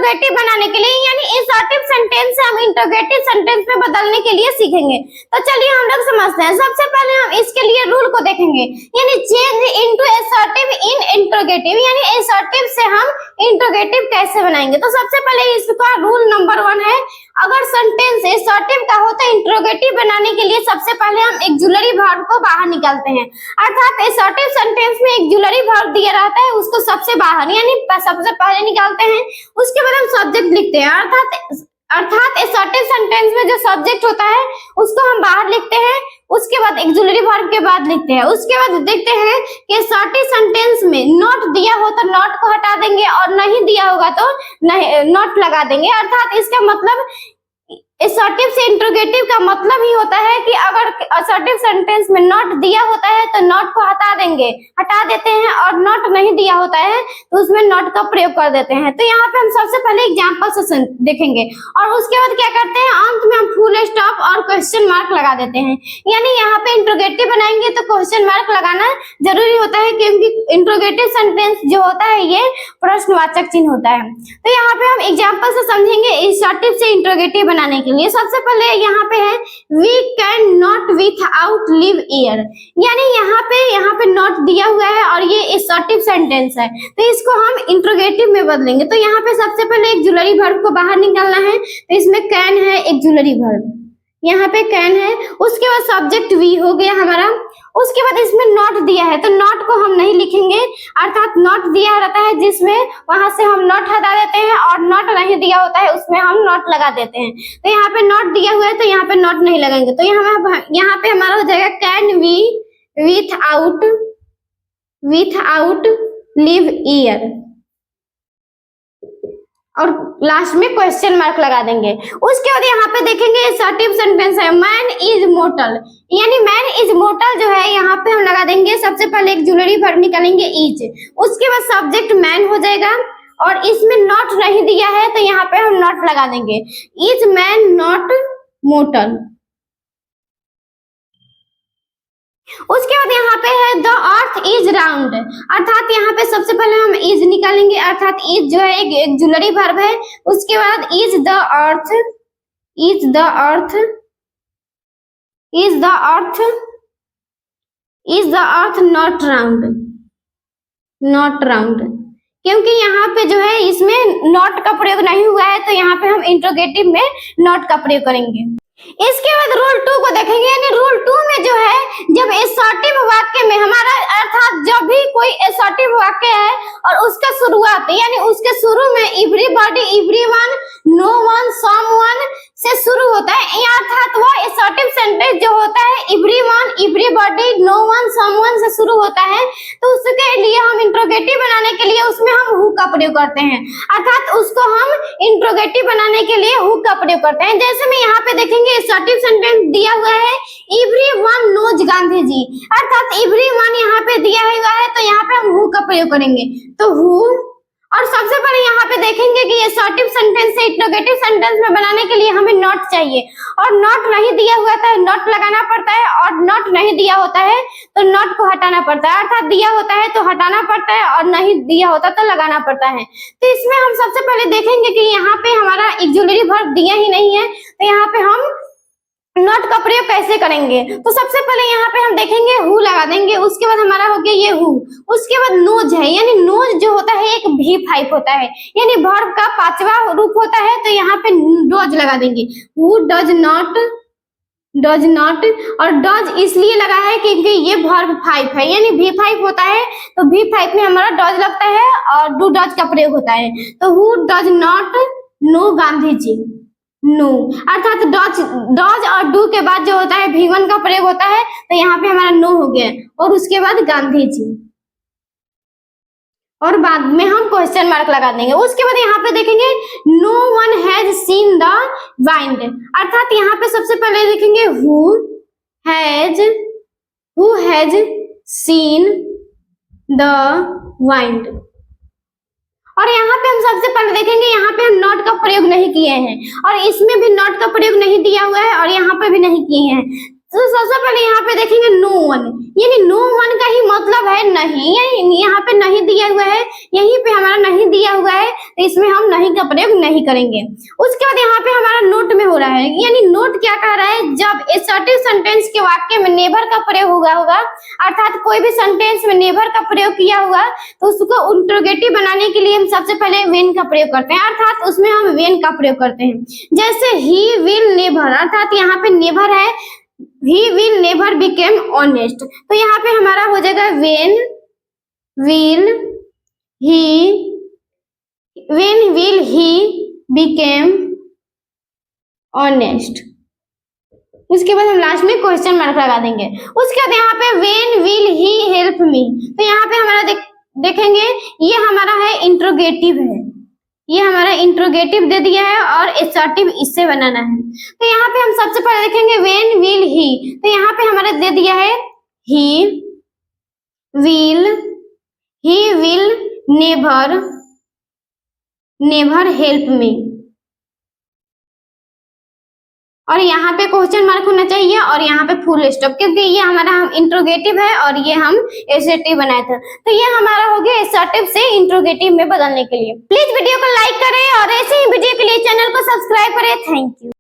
Interrogative बनाने के लिए यानी असर्टिव सेंटेंस से हम इंट्रोगेटिव सेंटेंस में बदलने के लिए सीखेंगे। तो चलिए हम लोग समझते हैं। सबसे पहले हम इसके लिए रूल को देखेंगे, यानी चेंज इनटू असर्टिव इन इंट्रोगेटिव, यानी असर्टिव से हम इंट्रोगेटिव कैसे बनाएंगे। तो सबसे पहले इसका रूल नंबर 1 है, अगर सेंटेंस असर्टिव का हो तो इंट्रोगेटिव बनाने के लिए सबसे पहले हम ऑक्सिलरी वर्ब को बाहर निकालते हैं। अर्थात असर्टिव सेंटेंस में ऑक्सिलरी वर्ब दिया रहता है, उसको सबसे बाहर यानी सबसे पहले निकालते हैं, उसके बाद हम सब्जेक्ट लिखते हैं। अर्थात असर्टिव सेंटेंस में जो सब्जेक्ट होता है उसको हम बाहर लिखते हैं, उसके बाद ऑक्सिलरी वर्ब के बाद लिखते हैं। उसके बाद देखते हैं कि असर्टिव सेंटेंस में नॉट दिया हो तो नॉट को हटा देंगे और नहीं दिया होगा तो नहीं नॉट लगा देंगे। अर्थात इसका मतलब असर्टिव से इंट्रोगेटिव का मतलब ही होता है कि अगर असर्टिव सेंटेंस में नॉट दिया होता है तो नॉट को हटा देते हैं, और नॉट नहीं दिया होता है तो उसमें नॉट का प्रयोग कर देते हैं। तो यहाँ पे हम सबसे पहले एग्जांपल से देखेंगे और उसके बाद क्या करते हैं, अंत में हम फुल स्टॉप और क्वेश्चन मार्क लगा देते हैं। यानी यहाँ पे इंट्रोगेटिव बनाएंगे तो क्वेश्चन मार्क लगाना जरूरी होता है, क्योंकि इंट्रोगेटिव सेंटेंस जो होता है ये प्रश्नवाचक चिन्ह होता है। तो यहाँ पे हम एग्जांपल से समझेंगे असर्टिव से इंट्रोगेटिव बनाने के लिए। सबसे पहले यहाँ पे है we can not without live year, यानी यहाँ पे नॉट दिया हुआ है और ये असर्टिव सेंटेंस है, तो इसको हम इंट्रोगेटिव में बदलेंगे। तो यहाँ पे सबसे पहले ऑक्सिलरी वर्ब को बाहर निकालना है, तो इसमें कैन है ऑक्सिलरी वर्ब, यहाँ पे कैन है, उसके बाद सब्जेक्ट वी हो गया हमारा। उसके बाद इसमें नॉट दिया है तो नॉट को हम नहीं लिखेंगे, अर्थात नॉट दिया रहता है जिसमें वहां से हम नॉट हटा देते हैं, और नॉट नहीं दिया होता है उसमें हम नॉट लगा देते हैं। तो यहाँ पे नॉट दिया हुआ है तो यहाँ पे नॉट नहीं लगाएंगे। तो यहाँ पे हमारा हो जाएगा can we without live year, और लास्ट में क्वेश्चन मार्क लगा देंगे। उसके बाद यहाँ पे देखेंगे असर्टिव सेंटेंस है मैन इज मोर्टल, यानी मैन इज मोर्टल जो है यहाँ पे हम लगा देंगे, सबसे पहले ऑक्सिलरी वर्ब निकालेंगे इज, उसके बाद सब्जेक्ट मैन हो जाएगा, और इसमें नॉट नहीं दिया है तो यहाँ पे हम नॉट लगा देंगे, इज मैन नॉट मोर्टल। उसके बाद यहाँ पे है द अर्थ इज राउंड, अर्थात यहाँ पे सबसे पहले हम इज निकालेंगे, अर्थात इज जो है एक ऑक्सिलरी वर्ब है। उसके बाद is the earth not round, क्योंकि यहाँ पे जो है इसमें नॉट का प्रयोग नहीं हुआ है तो यहाँ पे हम इंट्रोगेटिव में नॉट का प्रयोग करेंगे। इसके बाद रूल 2 को देखेंगे, यानी रूल 2 में जो है जब असर्टिव वाक्य में हमारा अर्थात जब भी कोई असर्टिव वाक्य है और उसका शुरुआत यानी उसके शुरू में everybody, everyone, no one, someone से शुरू होता है, अर्थात वो असर्टिव सेंटेंस जो होता है everyone, everybody, no one, someone से शुरू होता है, तो उसके लिए हम इंट्रोगेटिव बनाने के लिए उसमें हम हु का प्रयोग करते हैं, अर्थात उसको हम इंट्रोगेटिव बनाने के लिए हु का प्रयोग करते हैं। जैसे में यहाँ पे देखेंगे असर्टिव सेंटेंस दिया हुआ है एवरीवन नोज गांधी जी, अर्थात एवरीवन यहाँ पे दिया हुआ है तो यहाँ पे हम हु का प्रयोग करेंगे, तो हु। और सबसे पहले यहाँ पे देखेंगे कि असर्टिव सेंटेंस से इंट्रोगेटिव सेंटेंस में बनाने के लिए हमें नॉट चाहिए, और नॉट नहीं दिया हुआ था नॉट लगाना पड़ता है, और नॉट नहीं दिया होता है तो नॉट को हटाना पड़ता है, अर्थात दिया होता है तो हटाना पड़ता है और नहीं दिया होता तो लगाना पड़ता है। तो इसमें हम सबसे पहले देखेंगे कि यहाँ पे हमारा ऑक्सिलरी वर्ब दिया ही नहीं है, तो यहाँ पे हम नॉट का प्रयोग कैसे करेंगे। तो सबसे पहले यहाँ पे हम देखेंगे हु लगा देंगे, उसके बाद हमारा हो गया ये हु, उसके बाद नोज है, यानी नोज जो होता है एक V5 होता है, यानी वर्ब का 5वां रूप होता है, तो यहाँ पे डॉज लगा देंगे, हु डज नॉट, और डॉज इसलिए लगा है क्योंकि ये वर्ब 5 है, यानी V5 होता है तो V5 में हमारा डॉज लगता है और डू डॉज का प्रयोग होता है। तो who does not know Gandhi ji, no, अर्थात डॉज और डू के बाद जो होता है V1 का प्रयोग होता है, तो यहाँ पे हमारा नो हो गया, और उसके बाद गांधी जी, और बाद में हम क्वेश्चन मार्क लगा देंगे। उसके बाद यहाँ पे देखेंगे no one has seen the wind, अर्थात यहाँ पे सबसे पहले देखेंगे who has seen the wind, और यहाँ पे हम सबसे पहले देखेंगे यहाँ पे हम नॉट का प्रयोग नहीं किए हैं, और इसमें भी नॉट का प्रयोग नहीं दिया हुआ है और यहाँ पे भी नहीं किए हैं। तो सबसे पहले यहाँ पे देखेंगे नो वन, यानी नो वन का ही मतलब है नहीं, यानी यहाँ पे नहीं दिया हुआ है, यहीं पे हमारा नहीं दिया हुआ है, तो इसमें हम नहीं का प्रयोग नहीं करेंगे। उसके बाद यहाँ पे हमारा नोट में हो रहा है, यानी नोट क्या कह रहा है, जब असर्टिव सेंटेंस के वाक्य में नेवर का प्रयोग हुआ होगा, अर्थात कोई भी सेंटेंस में नेवर का प्रयोग किया हुआ, तो उसको इंट्रोगेटिव बनाने के लिए हम सबसे पहले वेन का प्रयोग करते हैं, अर्थात उसमें हम वेन का प्रयोग करते हैं। जैसे ही विल नेवर, अर्थात यहाँ पे नेवर है, he will never become honest, तो यहाँ पे हमारा हो जाएगा when will he become honest। उसके बाद हम लास्ट में क्वेश्चन मार्क लगा देंगे। उसके बाद यहाँ पे when will he help me, तो यहाँ पे हमारा देखेंगे ये हमारा है इंट्रोगेटिव है, ये हमारा इंट्रोगेटिव दे दिया है और असर्टिव इससे बनाना है। तो यहाँ पे हम सबसे पहले देखेंगे व्हेन विल ही, तो यहाँ पे हमारा दे दिया है he will never help me, और यहाँ पे क्वेश्चन मार्क होना चाहिए और यहाँ पे फुल स्टॉप, क्योंकि ये हमारा हम इंट्रोगेटिव है और ये हम असर्टिव बनाए थे। तो ये हमारा हो गया असर्टिव से इंट्रोगेटिव में बदलने के लिए। प्लीज वीडियो को लाइक करें और ऐसे ही वीडियो के लिए चैनल को सब्सक्राइब करें। Thank you.